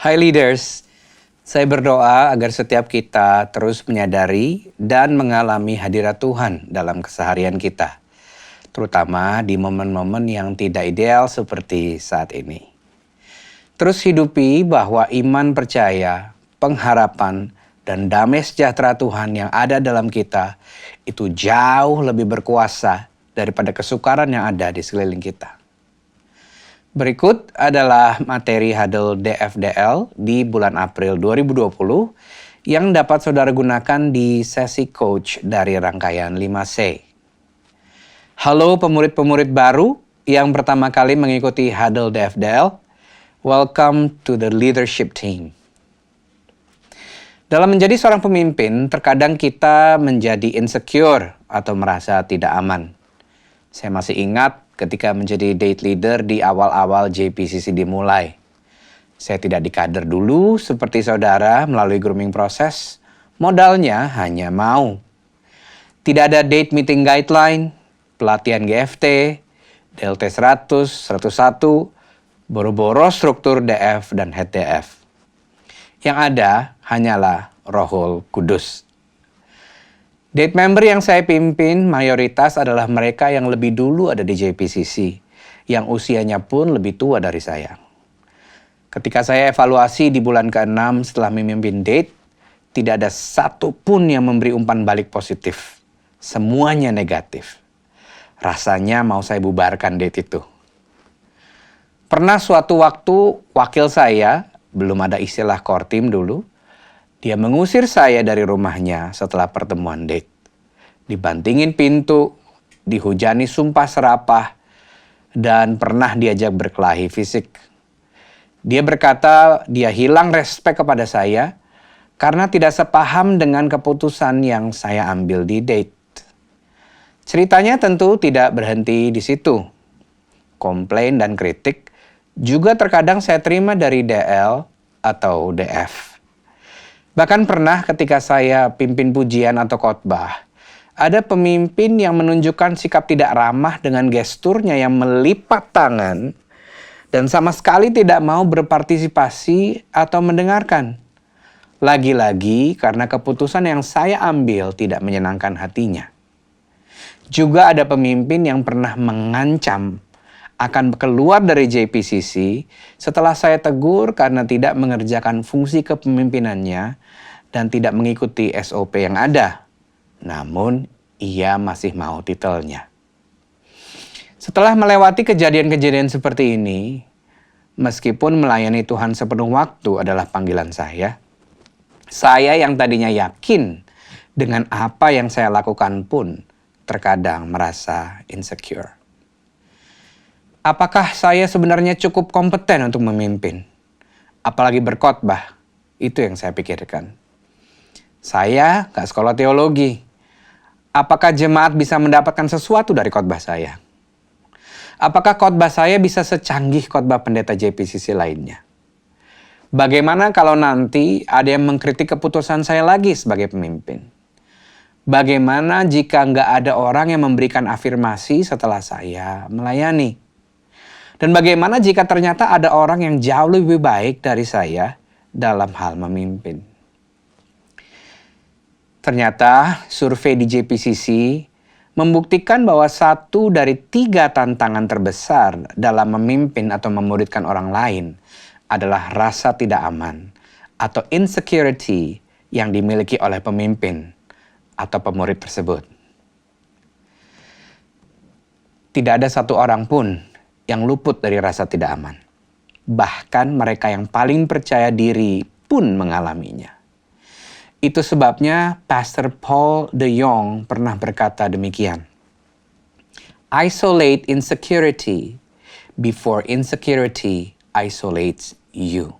Hai leaders, saya berdoa agar setiap kita terus menyadari dan mengalami hadirat Tuhan dalam keseharian kita, terutama di momen-momen yang tidak ideal seperti saat ini. Terus hidupi bahwa iman percaya, pengharapan, dan damai sejahtera Tuhan yang ada dalam kita itu jauh lebih berkuasa daripada kesukaran yang ada di sekeliling kita. Berikut adalah materi Huddle DFDL di bulan April 2020 yang dapat saudara gunakan di sesi coach dari rangkaian 5C. Halo pemurid-pemurid baru yang pertama kali mengikuti Huddle DFDL, welcome to the leadership team. Dalam menjadi seorang pemimpin, terkadang kita menjadi insecure atau merasa tidak aman. Saya masih ingat ketika menjadi date leader di awal-awal JPCC dimulai. Saya tidak dikader dulu seperti saudara melalui grooming proses. Modalnya hanya mau. Tidak ada date meeting guideline, pelatihan GFT, DLT 100, 101, boro-boro struktur DF dan head DF. Yang ada hanyalah Rohul Kudus. Date member yang saya pimpin mayoritas adalah mereka yang lebih dulu ada di JPCC, yang usianya pun lebih tua dari saya. Ketika saya evaluasi di bulan ke-6 setelah memimpin date, tidak ada satu pun yang memberi umpan balik positif. Semuanya negatif. Rasanya mau saya bubarkan date itu. Pernah suatu waktu wakil saya, belum ada istilah core team dulu, dia mengusir saya dari rumahnya setelah pertemuan date. Dibantingin pintu, dihujani sumpah serapah, dan pernah diajak berkelahi fisik. Dia berkata dia hilang respek kepada saya karena tidak sepaham dengan keputusan yang saya ambil di date. Ceritanya tentu tidak berhenti di situ. Komplain dan kritik juga terkadang saya terima dari DL atau DF. Bahkan pernah ketika saya pimpin pujian atau khotbah, ada pemimpin yang menunjukkan sikap tidak ramah dengan gesturnya yang melipat tangan dan sama sekali tidak mau berpartisipasi atau mendengarkan. Lagi-lagi karena keputusan yang saya ambil tidak menyenangkan hatinya. Juga ada pemimpin yang pernah mengancam akan keluar dari JPCC setelah saya tegur karena tidak mengerjakan fungsi kepemimpinannya dan tidak mengikuti SOP yang ada. Namun, ia masih mau titelnya. Setelah melewati kejadian-kejadian seperti ini, meskipun melayani Tuhan sepenuh waktu adalah panggilan saya yang tadinya yakin dengan apa yang saya lakukan pun terkadang merasa insecure. Apakah saya sebenarnya cukup kompeten untuk memimpin? Apalagi berkhotbah? Itu yang saya pikirkan. Saya gak sekolah teologi. Apakah jemaat bisa mendapatkan sesuatu dari khotbah saya? Apakah khotbah saya bisa secanggih khotbah pendeta JPCC lainnya? Bagaimana kalau nanti ada yang mengkritik keputusan saya lagi sebagai pemimpin? Bagaimana jika gak ada orang yang memberikan afirmasi setelah saya melayani? Dan bagaimana jika ternyata ada orang yang jauh lebih baik dari saya dalam hal memimpin? Ternyata survei di JPCC membuktikan bahwa 1 dari 3 tantangan terbesar dalam memimpin atau memuridkan orang lain adalah rasa tidak aman atau insecurity yang dimiliki oleh pemimpin atau pemurid tersebut. Tidak ada satu orang pun yang luput dari rasa tidak aman. Bahkan mereka yang paling percaya diri pun mengalaminya. Itu sebabnya Pastor Paul de Jong pernah berkata demikian. Isolate insecurity before insecurity isolates you.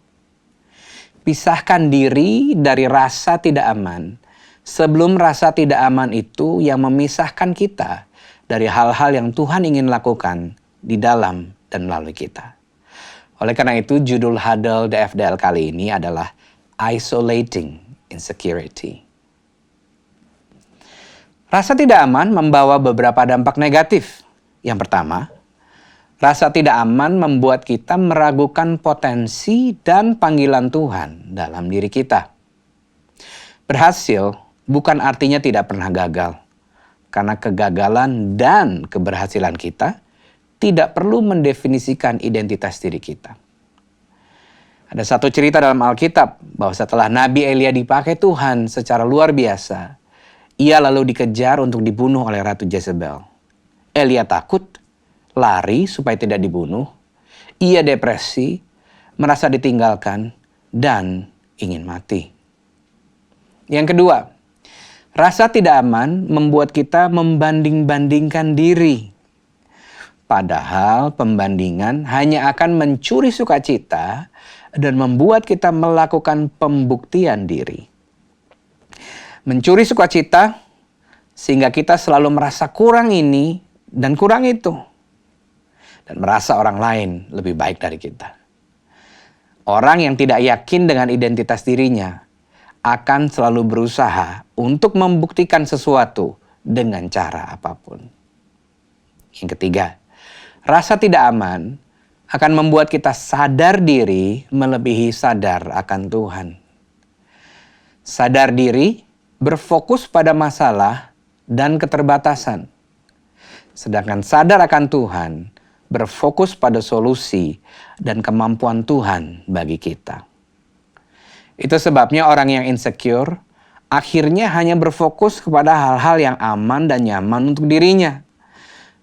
Pisahkan diri dari rasa tidak aman sebelum rasa tidak aman itu yang memisahkan kita dari hal-hal yang Tuhan ingin lakukan di dalam dan melalui kita. Oleh karena itu, judul Huddle DFDL kali ini adalah Isolating Insecurity. Rasa tidak aman membawa beberapa dampak negatif. Yang pertama, Rasa tidak aman membuat kita meragukan potensi dan panggilan Tuhan dalam diri kita. Berhasil bukan artinya tidak pernah gagal, karena kegagalan dan keberhasilan kita tidak perlu mendefinisikan identitas diri kita. Ada satu cerita dalam Alkitab bahwa setelah Nabi Elia dipakai Tuhan secara luar biasa, ia lalu dikejar untuk dibunuh oleh Ratu Jezebel. Elia takut, lari supaya tidak dibunuh. Ia depresi, merasa ditinggalkan, dan ingin mati. Yang kedua, rasa tidak aman membuat kita membanding-bandingkan diri. Padahal pembandingan hanya akan mencuri sukacita dan membuat kita melakukan pembuktian diri. Mencuri sukacita sehingga kita selalu merasa kurang ini dan kurang itu. Dan merasa orang lain lebih baik dari kita. Orang yang tidak yakin dengan identitas dirinya akan selalu berusaha untuk membuktikan sesuatu dengan cara apapun. Yang ketiga, rasa tidak aman akan membuat kita sadar diri melebihi sadar akan Tuhan. Sadar diri berfokus pada masalah dan keterbatasan. Sedangkan sadar akan Tuhan berfokus pada solusi dan kemampuan Tuhan bagi kita. Itu sebabnya orang yang insecure akhirnya hanya berfokus kepada hal-hal yang aman dan nyaman untuk dirinya.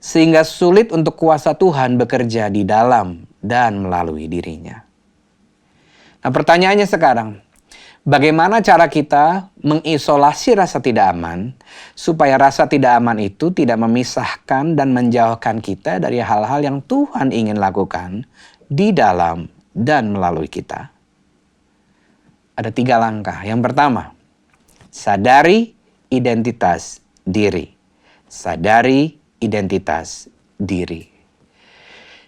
Sehingga sulit untuk kuasa Tuhan bekerja di dalam dan melalui dirinya. Nah, pertanyaannya sekarang, bagaimana cara kita mengisolasi rasa tidak aman supaya rasa tidak aman itu tidak memisahkan dan menjauhkan kita dari hal-hal yang Tuhan ingin lakukan di dalam dan melalui kita? Ada 3 langkah. Yang pertama, sadari identitas diri. Sadari identitas diri.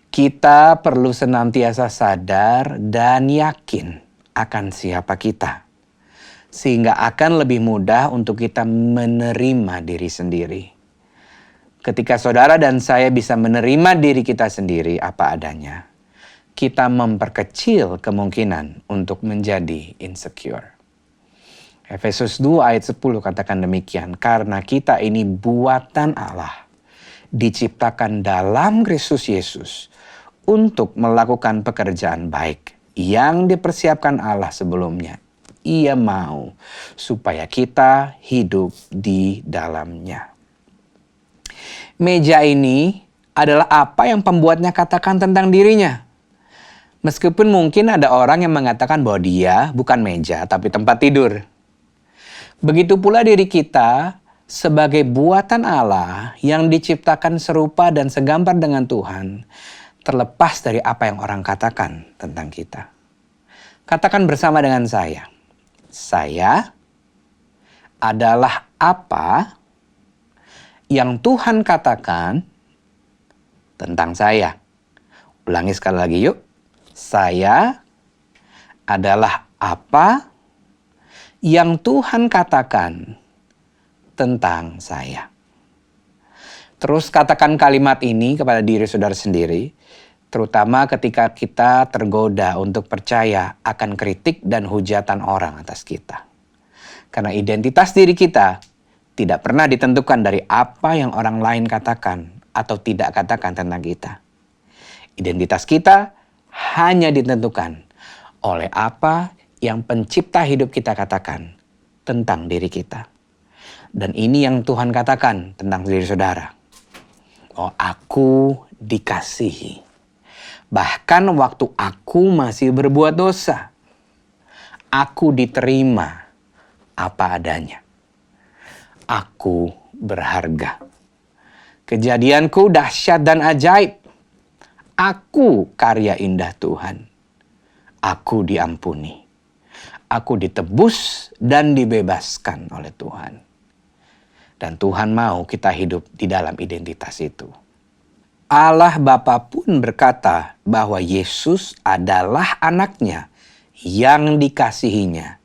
Kita perlu senantiasa sadar dan yakin akan siapa kita. Sehingga akan lebih mudah untuk kita menerima diri sendiri. Ketika saudara dan saya bisa menerima diri kita sendiri apa adanya, kita memperkecil kemungkinan untuk menjadi insecure. Efesus 2 ayat 10 katakan demikian, karena kita ini buatan Allah, diciptakan dalam Kristus Yesus untuk melakukan pekerjaan baik yang dipersiapkan Allah sebelumnya. Ia mau supaya kita hidup di dalamnya. Meja ini adalah apa yang pembuatnya katakan tentang dirinya. Meskipun mungkin ada orang yang mengatakan bahwa dia bukan meja tapi tempat tidur. Begitu pula diri kita sebagai buatan Allah yang diciptakan serupa dan segambar dengan Tuhan, terlepas dari apa yang orang katakan tentang kita. Katakan bersama dengan saya adalah apa yang Tuhan katakan tentang saya. Ulangi sekali lagi yuk. Saya adalah apa yang Tuhan katakan tentang saya. Terus katakan kalimat ini kepada diri saudara sendiri, terutama ketika kita tergoda untuk percaya akan kritik dan hujatan orang atas kita. Karena identitas diri kita tidak pernah ditentukan dari apa yang orang lain katakan atau tidak katakan tentang kita. Identitas kita hanya ditentukan oleh apa yang pencipta hidup kita katakan tentang diri kita. Dan ini yang Tuhan katakan tentang diri saudara. Oh, aku dikasihi. Bahkan waktu aku masih berbuat dosa, aku diterima apa adanya. Aku berharga. Kejadianku dahsyat dan ajaib. Aku karya indah Tuhan. Aku diampuni. Aku ditebus dan dibebaskan oleh Tuhan. Dan Tuhan mau kita hidup di dalam identitas itu. Allah Bapa pun berkata bahwa Yesus adalah anaknya yang dikasihinya.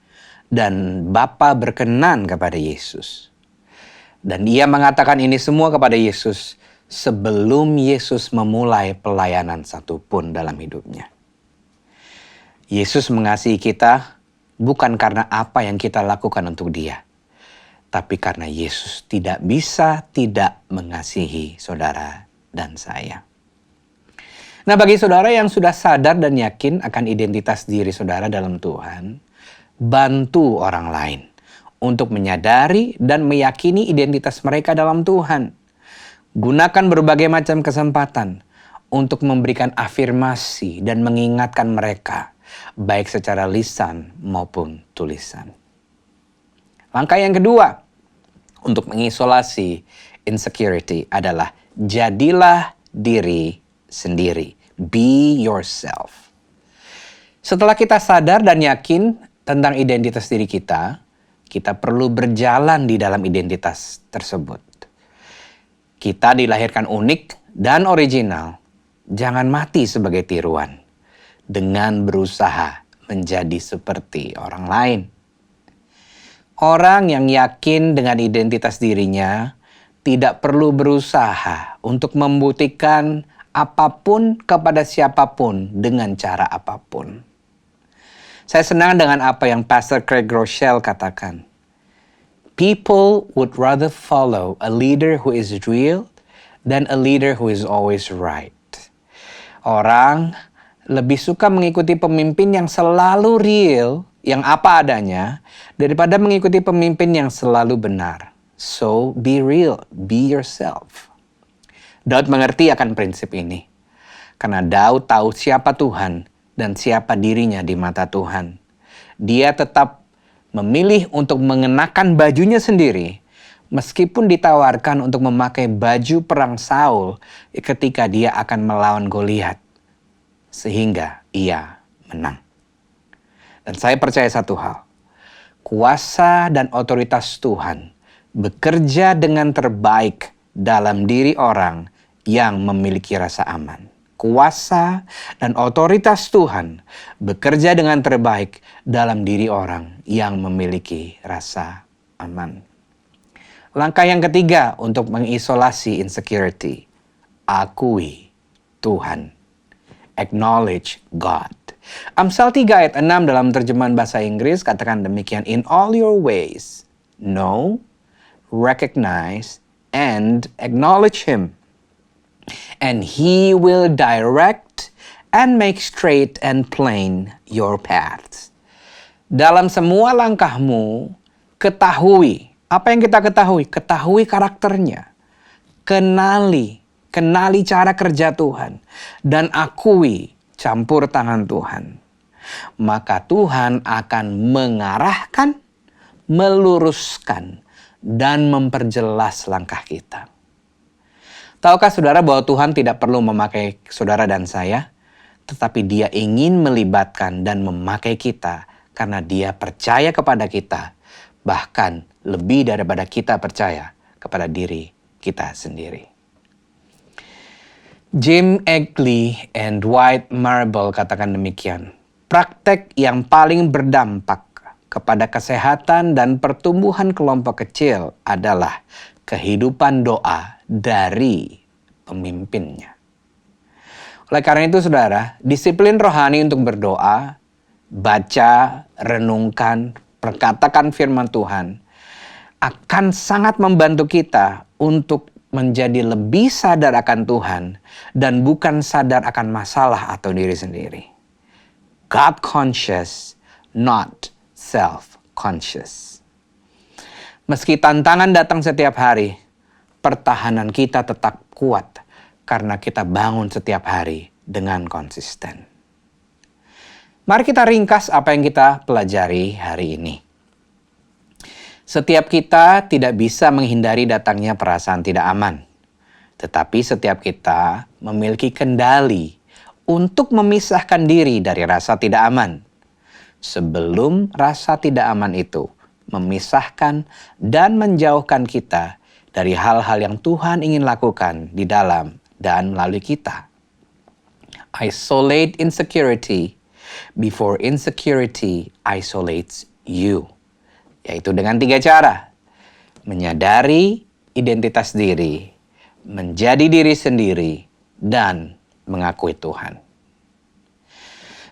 Dan Bapa berkenan kepada Yesus. Dan Dia mengatakan ini semua kepada Yesus sebelum Yesus memulai pelayanan satupun dalam hidupnya. Yesus mengasihi kita bukan karena apa yang kita lakukan untuk Dia, tapi karena Yesus tidak bisa tidak mengasihi saudara dan saya. Nah, bagi saudara yang sudah sadar dan yakin akan identitas diri saudara dalam Tuhan, bantu orang lain untuk menyadari dan meyakini identitas mereka dalam Tuhan. Gunakan berbagai macam kesempatan untuk memberikan afirmasi dan mengingatkan mereka, baik secara lisan maupun tulisan. Langkah yang kedua untuk mengisolasi insecurity adalah jadilah diri sendiri. Be yourself. Setelah kita sadar dan yakin tentang identitas diri kita perlu berjalan di dalam identitas tersebut. Kita dilahirkan unik dan original. Jangan mati sebagai tiruan dengan berusaha menjadi seperti orang lain. Orang yang yakin dengan identitas dirinya tidak perlu berusaha untuk membuktikan apapun kepada siapapun dengan cara apapun. Saya senang dengan apa yang Pastor Craig Groeschel katakan. People would rather follow a leader who is real than a leader who is always right. Orang lebih suka mengikuti pemimpin yang selalu real, yang apa adanya, daripada mengikuti pemimpin yang selalu benar. So, be real, be yourself. Daud mengerti akan prinsip ini. Karena Daud tahu siapa Tuhan dan siapa dirinya di mata Tuhan. Dia tetap memilih untuk mengenakan bajunya sendiri, meskipun ditawarkan untuk memakai baju perang Saul ketika dia akan melawan Goliat. Sehingga ia menang. Dan saya percaya satu hal. Kuasa dan otoritas Tuhan bekerja dengan terbaik dalam diri orang yang memiliki rasa aman. Kuasa dan otoritas Tuhan bekerja dengan terbaik dalam diri orang yang memiliki rasa aman. Langkah yang ketiga untuk mengisolasi insecurity. Akui Tuhan. Acknowledge God. Amsal 3 ayat 6 dalam terjemahan bahasa Inggris katakan demikian. In all your ways, know, recognize, and acknowledge Him. And He will direct and make straight and plain your paths. Dalam semua langkahmu, ketahui. Apa yang kita ketahui? Ketahui karakternya. Kenali cara kerja Tuhan. Dan akui campur tangan Tuhan. Maka Tuhan akan mengarahkan, meluruskan, dan memperjelas langkah kita. Tahukah saudara bahwa Tuhan tidak perlu memakai saudara dan saya, tetapi Dia ingin melibatkan dan memakai kita karena Dia percaya kepada kita, bahkan lebih daripada kita percaya kepada diri kita sendiri. Jim Eggley and Dwight Marble katakan demikian, praktek yang paling berdampak kepada kesehatan dan pertumbuhan kelompok kecil adalah kehidupan doa dari pemimpinnya. Oleh karena itu saudara, disiplin rohani untuk berdoa, baca, renungkan, perkatakan firman Tuhan akan sangat membantu kita untuk menjadi lebih sadar akan Tuhan dan bukan sadar akan masalah atau diri sendiri. God conscious, not self-conscious. Meski tantangan datang setiap hari, pertahanan kita tetap kuat karena kita bangun setiap hari dengan konsisten. Mari kita ringkas apa yang kita pelajari hari ini. Setiap kita tidak bisa menghindari datangnya perasaan tidak aman. Tetapi setiap kita memiliki kendali untuk memisahkan diri dari rasa tidak aman. Sebelum rasa tidak aman itu memisahkan dan menjauhkan kita dari hal-hal yang Tuhan ingin lakukan di dalam dan melalui kita. Isolate insecurity before insecurity isolates you. Yaitu dengan 3 cara. Menyadari identitas diri, menjadi diri sendiri, dan mengakui Tuhan.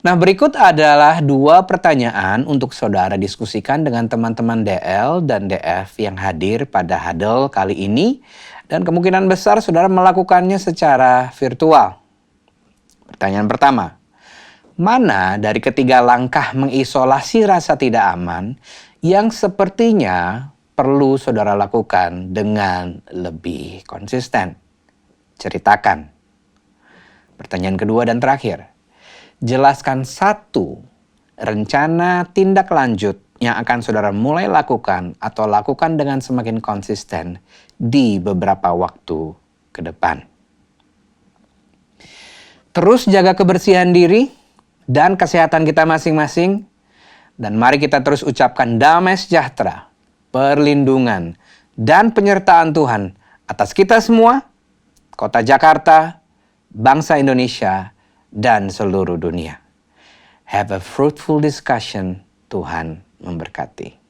Nah, berikut adalah 2 pertanyaan untuk saudara diskusikan dengan teman-teman DL dan DF yang hadir pada huddle kali ini. Dan kemungkinan besar saudara melakukannya secara virtual. Pertanyaan pertama, mana dari ketiga langkah mengisolasi rasa tidak aman yang sepertinya perlu saudara lakukan dengan lebih konsisten? Ceritakan. Pertanyaan kedua dan terakhir, jelaskan 1 rencana tindak lanjut yang akan saudara mulai lakukan atau lakukan dengan semakin konsisten di beberapa waktu ke depan. Terus jaga kebersihan diri dan kesehatan kita masing-masing. Dan mari kita terus ucapkan damai sejahtera, perlindungan, dan penyertaan Tuhan atas kita semua, Kota Jakarta, bangsa Indonesia, dan seluruh dunia. Have a fruitful discussion. Tuhan memberkati.